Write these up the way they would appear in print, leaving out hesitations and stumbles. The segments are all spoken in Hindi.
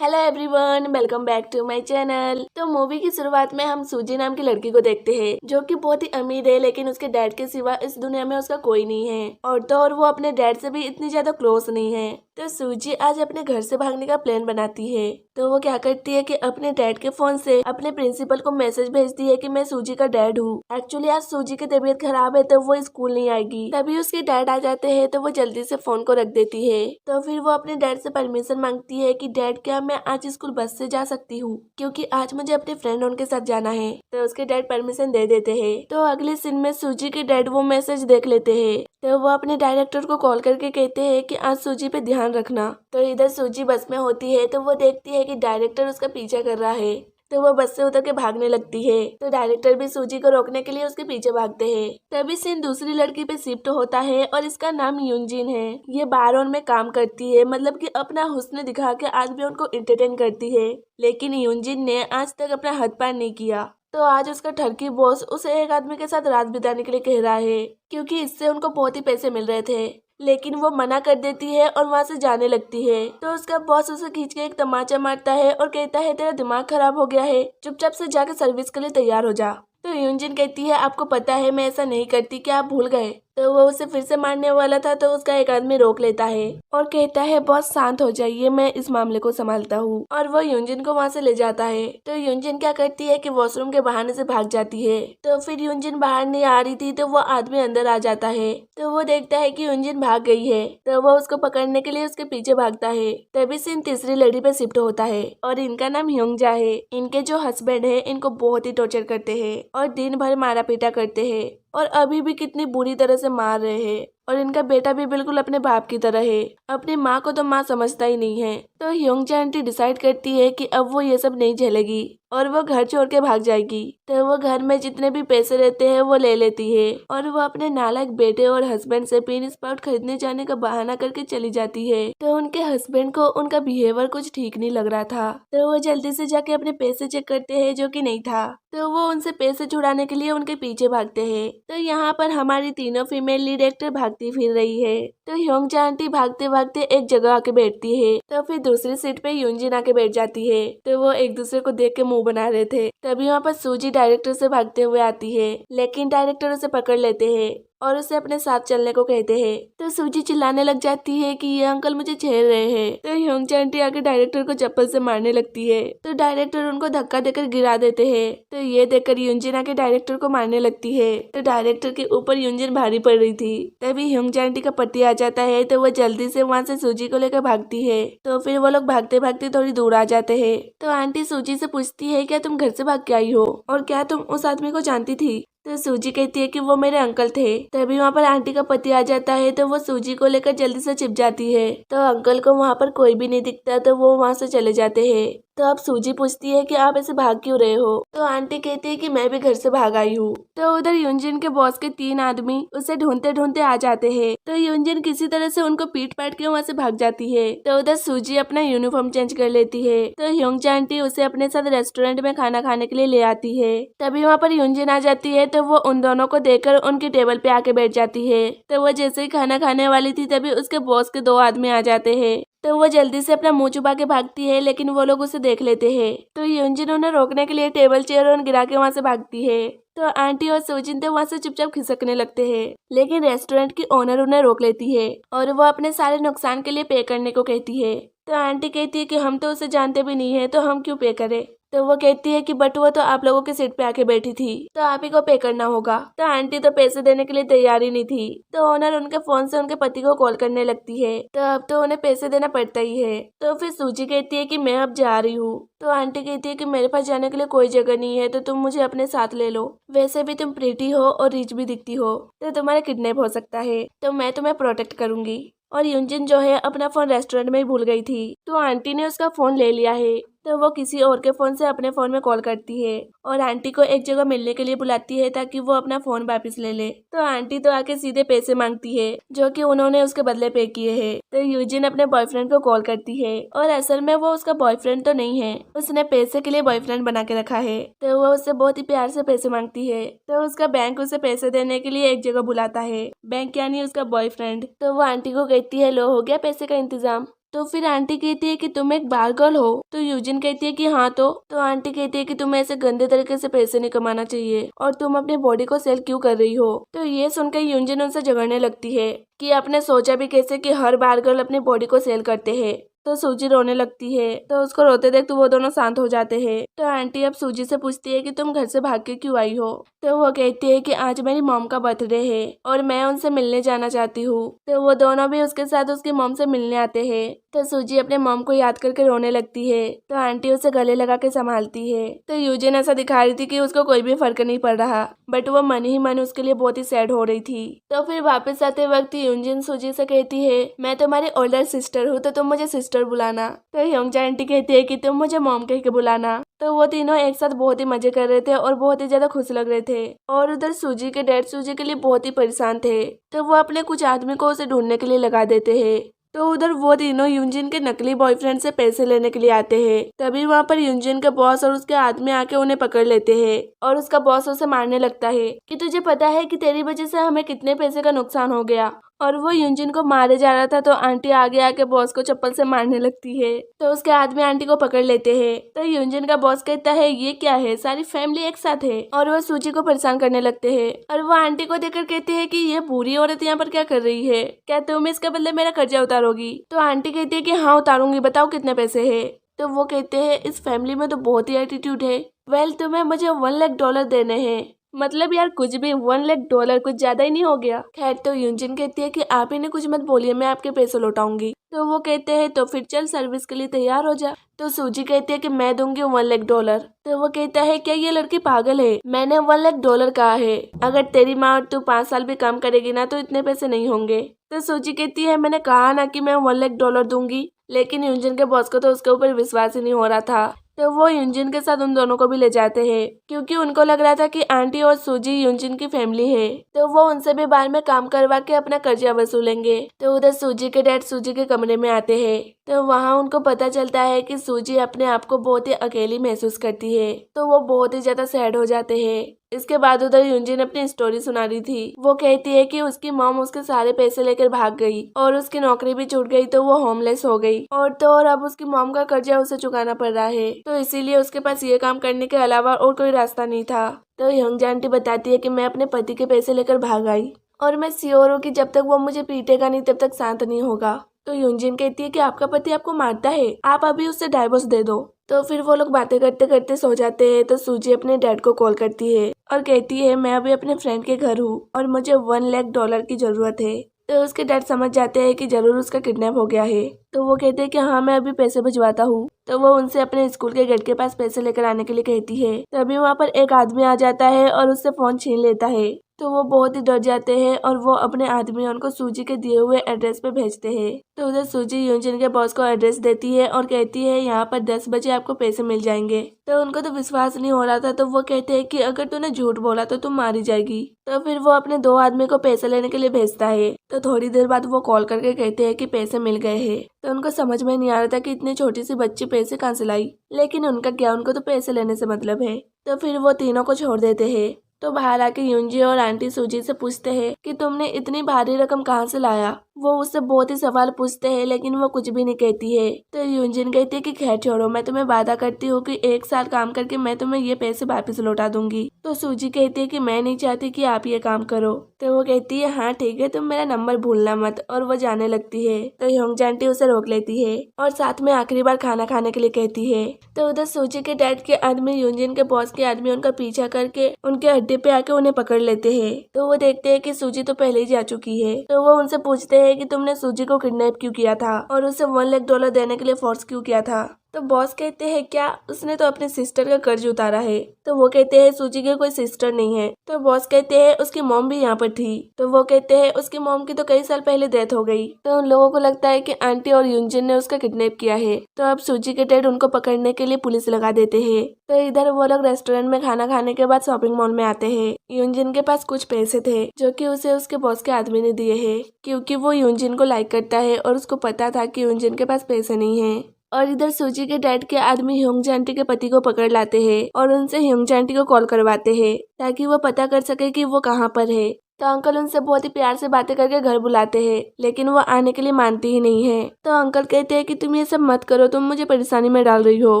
Hello everyone, welcome back to my channel. तो मूवी की शुरुआत में हम सूजी नाम की लड़की को देखते हैं जो कि बहुत ही अमीर है, लेकिन उसके डैड के सिवा इस दुनिया में उसका कोई नहीं है। और वो अपने डैड से भी इतनी ज्यादा क्लोज नहीं है। तो सूजी आज अपने घर से भागने का प्लान बनाती है। तो वो क्या करती है कि अपने डैड के फोन से अपने प्रिंसिपल को मैसेज भेजती है कि मैं सूजी का डैड हूँ। एक्चुअली आज सूजी की तबीयत खराब है तो वो स्कूल नहीं आएगी। तभी उसके डैड आ जाते हैं तो वो जल्दी से फोन को रख देती है। तो फिर वो अपने डैड से परमिशन मांगती है कि डैड क्या मैं आज स्कूल बस से जा सकती हूँ, क्योंकि आज मुझे अपने फ्रेंड उनके साथ जाना है। तो उसके डैड परमिशन दे देते हैं। तो अगले सीन में सूजी के डैड वो मैसेज देख लेते हैं। तो वो अपने डायरेक्टर को कॉल करके कहते हैं कि आज सूजी पे ध्यान रखना। तो इधर सूजी बस में होती है तो वो देखती है कि डायरेक्टर उसका पीछा कर रहा है। तो वो बस से उतर के भागने लगती है। तो डायरेक्टर भी सूजी को रोकने के लिए उसके पीछे भागते हैं। तभी सीन दूसरी लड़की पे शिफ्ट होता है और इसका नाम यूनजिन है। ये बार में काम करती है, मतलब कि अपना हुस्न दिखा के आदमी उनको एंटरटेन करती है। लेकिन यूनजिन ने आज तक अपना हद पार नहीं किया। तो आज उसका ठरकी बॉस उसे एक आदमी के साथ रात बिताने के लिए कह रहा है, क्योंकि इससे उनको बहुत ही पैसे मिल रहे थे। लेकिन वो मना कर देती है और वहाँ से जाने लगती है। तो उसका बॉस उसे खींच के एक तमाचा मारता है और कहता है तेरा दिमाग खराब हो गया है, चुपचाप से जाकर सर्विस के लिए तैयार हो जा। तो यूनजिन कहती है आपको पता है मैं ऐसा नहीं करती, क्या आप भूल गए। तो वो उसे फिर से मारने वाला था तो उसका एक आदमी रोक लेता है और कहता है बॉस शांत हो जाइए, मैं इस मामले को संभालता हूँ। और वो यूनजिन को वहाँ से ले जाता है। तो यूनजिन क्या करती है कि वॉशरूम के बहाने से भाग जाती है। तो फिर यूनजिन बाहर नहीं आ रही थी तो वो आदमी अंदर आ जाता है। तो वो देखता है कि यूनजिन भाग गई है। तो वो उसको पकड़ने के लिए उसके पीछे भागता है। तभी सीन तीसरी लड़ी पे शिफ्ट होता है और इनका नाम ह्योंगजा है। इनके जो हस्बैंड है इनको बहुत ही टॉर्चर करते हैं और दिन भर मारा पीटा करते हैं और अभी भी कितनी बुरी तरह से मार रहे हैं। और इनका बेटा भी बिल्कुल अपने बाप की तरह है, अपनी माँ को तो माँ समझता ही नहीं है। तो ह्योंगजा आंटी डिसाइड करती है कि अब वो ये सब नहीं झेलेगी और वो घर छोड़ के भाग जाएगी। तो वो घर में जितने भी पैसे रहते हैं वो ले लेती है और वो अपने नालायक बेटे और हस्बैंड से पिन स्पाउट खरीदने जाने का बहाना करके चली जाती है। तो उनके हस्बैंड को उनका बिहेवियर कुछ ठीक नहीं लग रहा था। तो वो जल्दी से जाके अपने पैसे चेक करते हैं, जो कि नहीं था। तो वो उनसे पैसे छुड़ाने के लिए उनके पीछे भागते हैं। तो यहाँ पर हमारी तीनों फीमेल लीड एक्टर भागती फिर रही है। तो ह्योंगजा आंटी भागते भागते एक जगह आके बैठती है। तो फिर दूसरी सीट पे यूनजिन आके बैठ जाती है। तो वो एक दूसरे को देख के मुंह बना रहे थे। तभी वहाँ पर सूजी डायरेक्टर से भागते हुए आती है, लेकिन डायरेक्टर उसे पकड़ लेते हैं और उसे अपने साथ चलने को कहते हैं। तो सूजी चिल्लाने लग जाती है कि ये अंकल मुझे छेड़ रहे हैं। तो ह्योंगजा आंटी आके डायरेक्टर को चप्पल से मारने लगती है। तो डायरेक्टर उनको धक्का देकर गिरा देते हैं। तो ये देखकर यूनजिन आके डायरेक्टर को मारने लगती है। तो डायरेक्टर के ऊपर यूनजिन भारी पड़ रही थी। तभी ह्योंगजा आंटी का पति आ जाता है तो वो जल्दी से वहाँ से सूजी को लेकर भागती है। तो फिर वो लोग भागते भागते थोड़ी दूर आ जाते हैं। तो आंटी सूजी से पूछती है क्या तुम घर से भाग के आई हो और क्या तुम उस आदमी को जानती थी। तो सूजी कहती है कि वो मेरे अंकल थे। तभी वहाँ पर आंटी का पति आ जाता है तो वो सूजी को लेकर जल्दी से छिप जाती है। तो अंकल को वहाँ पर कोई भी नहीं दिखता तो वो वहाँ से चले जाते हैं। तो अब सूजी पूछती है कि आप ऐसे भाग क्यों रहे हो। तो आंटी कहती है कि मैं भी घर से भाग आई हूँ। तो उधर यूनजिन के बॉस के 3 आदमी उसे ढूंढते ढूंढते आ जाते हैं। तो यूनजिन किसी तरह से उनको पीट पाट के वहाँ से भाग जाती है। तो उधर सूजी अपना यूनिफॉर्म चेंज कर लेती है। तो ह्योंगजा आंटी उसे अपने साथ रेस्टोरेंट में खाना खाने के लिए ले आती है। तभी वहाँ पर यूनजिन आ जाती है तो वो उन दोनों को देखकर उनकी टेबल पे आके बैठ जाती है। तो वो जैसे ही खाना खाने वाली थी तभी उसके बॉस के 2 आदमी आ जाते हैं। तो वो जल्दी से अपना मुंह छुपा के भागती है, लेकिन वो लोग उसे देख लेते हैं। तो यूनजिन उन्हें रोकने के लिए टेबल चेयर और गिरा के वहाँ से भागती है। तो आंटी और सूजिन तो वहाँ से चुपचाप खिसकने लगते हैं, लेकिन रेस्टोरेंट की ओनर उन्हें रोक लेती है और वो अपने सारे नुकसान के लिए पे करने को कहती है। तो आंटी कहती है कि हम तो उसे जानते भी नहीं है तो हम क्यों पे करें। तो वो कहती है कि बट वो तो आप लोगों के सीट पे आके बैठी थी तो आप ही को पे करना होगा। तो आंटी तो पैसे देने के लिए तैयार ही नहीं थी। तो ओनर उनके फोन से उनके पति को कॉल करने लगती है। तो अब तो उन्हें पैसे देना पड़ता ही है। तो फिर सूजी कहती है कि मैं अब जा रही हूँ। तो आंटी कहती है कि मेरे पास जाने के लिए कोई जगह नहीं है तो तुम मुझे अपने साथ ले लो। वैसे भी तुम प्रीटी हो और रिच भी दिखती हो तो तुम्हारा किडनैप हो सकता है, तो मैं तुम्हें प्रोटेक्ट करूंगी। और यूनजिन जो है अपना फोन रेस्टोरेंट में ही भूल गई थी। तो आंटी ने उसका फोन ले लिया है। तो वो किसी और के फोन से अपने फोन में कॉल करती है और आंटी को एक जगह मिलने के लिए बुलाती है ताकि वो अपना फोन वापस ले ले। तो आंटी तो आके सीधे पैसे मांगती है जो कि उन्होंने उसके बदले पे किए हैं। तो यूजिन अपने बॉयफ्रेंड को कॉल करती है और असल में वो उसका बॉयफ्रेंड तो नहीं है, उसने पैसे के लिए बॉयफ्रेंड बना के रखा है। तो वो उससे बहुत ही प्यार से पैसे मांगती है। तो उसका बैंक उसे पैसे देने के लिए एक जगह बुलाता है, बैंक यानी उसका बॉयफ्रेंड। तो वो आंटी को कहती है लो हो गया पैसे का इंतजाम। तो फिर आंटी कहती है कि तुम एक बार गर्ल हो। तो यूजिन कहती है कि हाँ तो आंटी कहती है कि तुम्हें ऐसे गंदे तरीके से पैसे नहीं कमाना चाहिए और तुम अपनी बॉडी को सेल क्यों कर रही हो। तो ये सुनकर यूजिन उनसे झगड़ने लगती है कि आपने सोचा भी कैसे कि हर बार गर्ल अपनी बॉडी को सेल करते हैं। तो सूजी रोने लगती है। तो उसको रोते देख तो वो दोनों शांत हो जाते हैं। तो आंटी अब सूजी से पूछती है कि तुम घर से भाग के क्यों आई हो। तो वो कहती है कि आज मेरी मॉम का बर्थडे है और मैं उनसे मिलने जाना चाहती हूँ। तो वो दोनों भी उसके साथ उसकी मॉम से मिलने आते हैं। तो सूजी अपने मॉम को याद करके रोने लगती है। तो आंटी उसे गले लगा के संभालती है। तो यूजिन ऐसा दिखा रही थी कि उसको कोई भी फर्क नहीं पड़ रहा, बट वो मन ही मन उसके लिए बहुत ही सैड हो रही थी। तो फिर वापस आते वक्त यूजिन सूजी से कहती है मैं तुम्हारी ओल्डर सिस्टर हूँ तो तुम मुझे सिस्टर बुलाना। तो ह्योंगजा आंटी कहती है कि तुम मुझे मॉम कह के बुलाना। तो वो तीनों एक साथ बहुत ही मजे कर रहे थे और बहुत ही ज्यादा खुश लग रहे थे। और उधर सूजी के डैड सूजी के लिए बहुत ही परेशान थे। तो वो अपने कुछ आदमी को उसे ढूंढने के लिए लगा देते हैं। तो उधर वो तीनों यूजिन के नकली बॉयफ्रेंड से पैसे लेने के लिए आते हैं। तभी वहाँ पर यूजिन के बॉस और उसके आदमी आके उन्हें पकड़ लेते हैं और उसका बॉस उसे मारने लगता है कि तुझे पता है कि तेरी वजह से हमें कितने पैसे का नुकसान हो गया। और वो यूजिन को मारे जा रहा था तो आंटी आगे आके बॉस को चप्पल से मारने लगती है। तो उसके आदमी आंटी को पकड़ लेते हैं। तो यूजिन का बॉस कहता है ये क्या है, सारी फैमिली एक साथ है। और वो सूजी को परेशान करने लगते हैं। और वो आंटी को देखकर कहते हैं कि ये बुरी औरत यहाँ पर क्या कर रही है, क्या तुम इसके बदले मेरा कर्जा उतारोगी। तो आंटी कहती है कि हाँ उतारूंगी, बताओ कितने पैसे है। तो वो कहते हैं इस फैमिली में तो बहुत ही एटीट्यूड है। वेल तुम्हें मुझे $1 लाख देने हैं। मतलब यार कुछ भी $1 लाख कुछ ज्यादा ही नहीं हो गया। खैर तो यूजिन कहती है कि आप इन्हें कुछ मत बोलिए, मैं आपके पैसे लौटाऊंगी। तो वो कहते हैं तो फिर चल सर्विस के लिए तैयार हो जा। तो सूजी कहती है कि मैं दूंगी $1 लाख। तो वो कहता है क्या ये लड़की पागल है, मैंने $1 लाख कहा है। अगर तेरी माँ और तू 5 साल भी काम करेगी ना तो इतने पैसे नहीं होंगे। तो सूजी कहती है मैंने कहा ना कि मैं $1 लाख दूंगी। लेकिन यूजिन के बॉस को तो उसके ऊपर विश्वास ही नहीं हो रहा था। तो वो यूजिन के साथ उन दोनों को भी ले जाते हैं क्योंकि उनको लग रहा था कि आंटी और सूजी यूजिन की फैमिली है। तो वो उनसे भी बार में काम करवा के अपना कर्जा वसूलेंगे। तो उधर सूजी के डैड सूजी के कमरे में आते हैं। तो वहाँ उनको पता चलता है कि सूजी अपने आप को बहुत ही अकेली महसूस करती है। तो वो बहुत ही ज्यादा सैड हो जाते हैं। इसके बाद उधर यूजिन अपनी स्टोरी सुना रही थी। वो कहती है कि उसकी मॉम उसके सारे पैसे लेकर भाग गई और उसकी नौकरी भी छूट गई तो वो होमलेस हो गई। और तो और अब उसकी मॉम का कर्जा उसे चुकाना पड़ रहा है। तो इसीलिए उसके पास ये काम करने के अलावा और कोई रास्ता नहीं था। तो ह्योंगजा आंटी बताती है कि मैं अपने पति के पैसे लेकर भाग आई और मैं श्योर हूँ कि जब तक वो मुझे पीटेगा नहीं तब तक शांत नहीं होगा। तो यूजिन कहती है कि आपका पति आपको मारता है, आप अभी उससे डाइवोर्स दे दो। तो फिर वो लोग बातें करते करते सो जाते हैं। तो सूजी अपने डैड को कॉल करती है और कहती है मैं अभी अपने फ्रेंड के घर हूँ और मुझे $1 लाख की जरूरत है। तो उसके डैड समझ जाते हैं कि जरूर उसका किडनैप हो गया है। तो वो कहते हैं कि हाँ मैं अभी पैसे भिजवाता हूँ। तो वो उनसे अपने स्कूल के गेट के पास पैसे लेकर आने के लिए कहती है। तभी वहाँ पर एक आदमी आ जाता है और उससे फोन छीन लेता है। तो वो बहुत ही डर जाते हैं और वो अपने आदमियों को सूजी के दिए हुए एड्रेस पे भेजते हैं। तो उधर सूजी यूजिन के बॉस को एड्रेस देती है और कहती है यहाँ पर 10 बजे आपको पैसे मिल जाएंगे। तो उनको तो विश्वास नहीं हो रहा था। तो वो कहते हैं कि अगर तूने झूठ बोला तो तुम मारी जाएगी। तो फिर वो अपने 2 आदमी को पैसे लेने के लिए भेजता है। तो थोड़ी देर बाद वो कॉल करके कहते हैं कि पैसे मिल गए हैं। तो उनको समझ में नहीं आ रहा था कि इतनी छोटी सी बच्ची पैसे कहाँ से लाई, लेकिन उनका क्या, उनको तो पैसे लेने से मतलब है। तो फिर वो तीनों को छोड़ देते हैं। तो बाहर आके यूंजी और आंटी सूजी से पूछते हैं कि तुमने इतनी भारी रकम कहाँ से लाया। वो उससे बहुत ही सवाल पूछते हैं लेकिन वो कुछ भी नहीं कहती है। तो यूजिन कहती है कि खैर छोड़ो, मैं तुम्हें वादा करती हूँ कि 1 साल काम करके मैं तुम्हें ये पैसे वापस लौटा दूंगी। तो सूजी कहती है कि मैं नहीं चाहती कि आप ये काम करो। तो वो कहती है हाँ ठीक है, तुम मेरा नंबर भूलना मत। और वो जाने लगती है। तो ह्योंगजा आंटी उसे रोक लेती है और साथ में आखिरी बार खाना खाने के लिए कहती है। तो उधर सूजी के डैड के आदमी यूजिन के बॉस के आदमी उनका पीछा करके उनके अड्डे पे आके उन्हें पकड़ लेते हैं। तो वो देखते हैं कि सूजी तो पहले ही जा चुकी है। तो वो उनसे पूछते हैं कि तुमने सूजी को किडनैप क्यों किया था और उसे $1 लाख देने के लिए फोर्स क्यों किया था। तो बॉस कहते हैं क्या, उसने तो अपने सिस्टर का कर्ज उतारा है। तो वो कहते हैं सूजी की कोई सिस्टर नहीं है। तो बॉस कहते हैं उसकी मॉम भी यहाँ पर थी। तो वो कहते हैं उसकी मॉम की तो कई साल पहले डेथ हो गई। तो उन लोगों को लगता है कि आंटी और यूजिन ने उसका किडनैप किया है। तो अब सूजी के डैड उनको पकड़ने के लिए पुलिस लगा देते हैं। तो इधर वो लोग रेस्टोरेंट में खाना खाने के बाद शॉपिंग मॉल में आते हैं। यूजिन के पास कुछ पैसे थे जो कि उसे उसके बॉस के आदमी ने दिए हैं, क्योंकि वो यूजिन को लाइक करता है और उसको पता था कि यूजिन के पास पैसे नहीं है। और इधर सूजी के डैड के आदमी ह्योंगजा आंटी के पति को पकड़ लाते हैं और उनसे ह्योंगजा आंटी को कॉल करवाते हैं ताकि वो पता कर सके कि वो कहाँ पर है। तो अंकल उनसे बहुत ही प्यार से बातें करके घर बुलाते हैं, लेकिन वो आने के लिए मानती ही नहीं है। तो अंकल कहते हैं कि तुम ये सब मत करो, तुम मुझे परेशानी में डाल रही हो।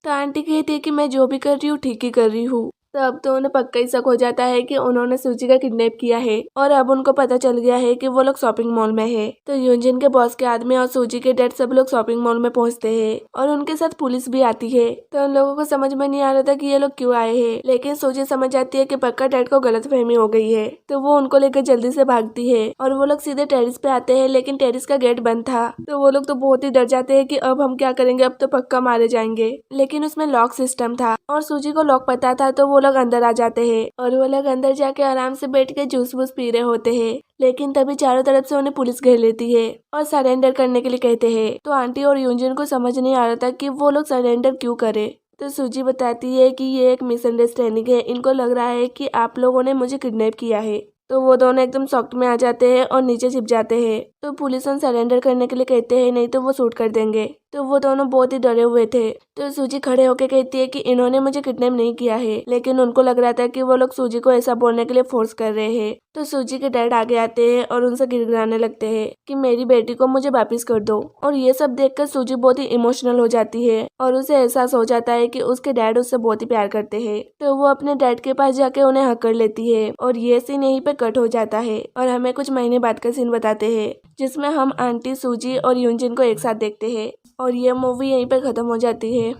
तो आंटी कहती है कि मैं जो भी कर रही हूँ ठीक ही कर रही हूँ। तो अब तो उन्हें पक्का ही शक हो जाता है कि उन्होंने सूजी का किडनैप किया है और अब उनको पता चल गया है कि वो लोग शॉपिंग मॉल में है। तो यूजिन के बॉस के आदमी और सूजी के डैड सब लोग शॉपिंग मॉल में पहुंचते हैं और उनके साथ पुलिस भी आती है। तो उन लोगों को समझ में नहीं आ रहा था कि ये लोग क्यों आए हैं, लेकिन सूजी समझ जाती है कि पक्का डैड को गलतफहमी हो गई है। तो वो उनको लेकर जल्दी से भागती है और वो लोग सीधे टेरिस पे आते हैं, लेकिन टेरिस का गेट बंद था। तो वो लोग तो बहुत ही डर जाते हैं कि अब हम क्या करेंगे, अब तो पक्का मारे जाएंगे। लेकिन उसमें लॉक सिस्टम था और सूजी को लॉक पता था, तो वो लोग अंदर आ जाते हैं और वो लोग अंदर जाके आराम से बैठ के जूस वूस पी रहे होते हैं। लेकिन तभी चारों तरफ से उन्हें पुलिस घेर लेती है और सरेंडर करने के लिए कहते हैं। तो आंटी और यूजिन को समझ नहीं आ रहा था कि वो लोग सरेंडर क्यों करे। तो सूजी बताती है कि ये एक मिसअंडरस्टैंडिंग है, इनको लग रहा है कि आप लोगों ने मुझे किडनैप किया है। तो वो दोनों एकदम शॉक में आ जाते हैं और नीचे छिप जाते हैं। तो पुलिस उन सरेंडर करने के लिए कहते हैं, नहीं तो वो शूट कर देंगे। तो वो दोनों बहुत ही डरे हुए थे। तो सूजी खड़े होके कहती है कि इन्होंने मुझे किडनैप नहीं किया है, लेकिन उनको लग रहा था कि वो लोग सूजी को ऐसा बोलने के लिए फोर्स कर रहे हैं। तो सूजी के डैड आगे आते हैं और उनसे गिड़गिड़ाने लगते हैं कि मेरी बेटी को मुझे वापिस कर दो। और ये सब देखकर सूजी बहुत ही इमोशनल हो जाती है और उसे एहसास हो जाता है कि उसके डैड उससे बहुत ही प्यार करते हैं। तो वो अपने डैड के पास जाके उन्हें हक कर लेती है और ये सीन यहीं पे कट हो जाता है और हमें कुछ महीने बाद का सीन बताते हैं, जिसमें हम आंटी, सूजी और यूजिन को एक साथ देखते हैं और ये मूवी यहीं पे खत्म हो जाती है।